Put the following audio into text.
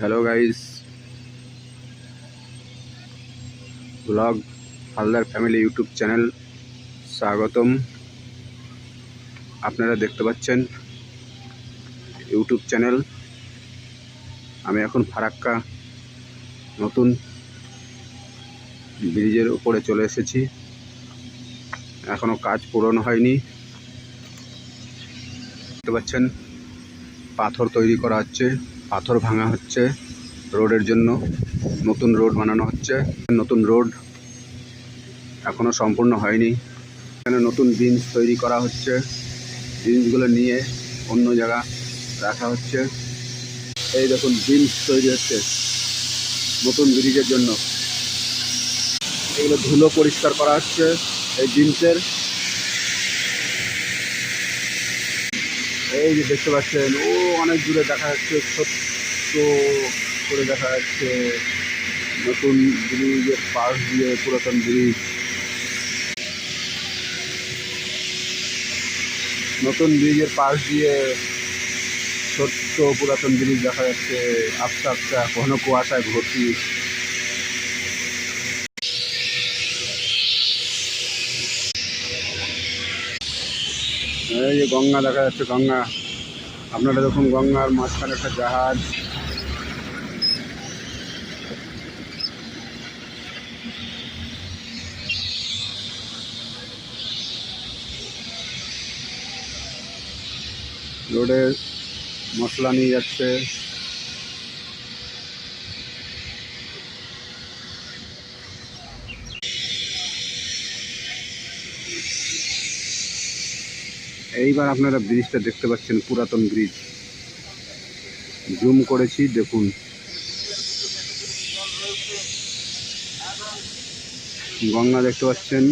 Hello guys, blog Haldar family YouTube channel স্বাগতম। আপনারা দেখতে পাচ্ছেন ইউটিউব চ্যানেল। আমি এখন ফারাক্কা নতুন ব্রিজের উপরে চলে এসেছি। এখনো কাজ পূরণ হয়নি। দেখতে পাচ্ছেন পাথর তৈরি করা হচ্ছে, পাথর ভাঙা হচ্ছে রোডের জন্য। নতুন রোড বানানো হচ্ছে। নতুন রোড এখনো সম্পূর্ণ হয়নি। এখানে নতুন বিঞ্চ তৈরি করা হচ্ছে। বিঞ্চগুলো নিয়ে অন্য জায়গা রাখা হচ্ছে। এই দেখুন বিঞ্চ তৈরি হচ্ছে নতুন ব্রিজের জন্য। এগুলো ধুলো পরিষ্কার করা হচ্ছে এই বিঞ্চের। এই যে দেখতে পাচ্ছেন, ও অনেক দূরে দেখা যাচ্ছে, ছোট্ট করে দেখা যাচ্ছে নতুন ব্রিজের পাশ দিয়ে, পুরাতন ব্রিজ। নতুন ব্রিজের পাশ দিয়ে ছোট্ট পুরাতন ব্রিজ দেখা যাচ্ছে। আস্তে আস্তে ঘন কুয়াশায় ভর্তি। এই যে গঙ্গা দেখা যাচ্ছে, গঙ্গা। আপনারা দেখুন গঙ্গার মাঝখানে একটা জাহাজ। রোডে মশলা নিয়ে যাচ্ছে। এইবার আপনারা ব্রিজটা দেখতে পাচ্ছেন, পুরাতন ব্রিজ। জুম করেছি, দেখুন গঙ্গা দেখতে পাচ্ছেন।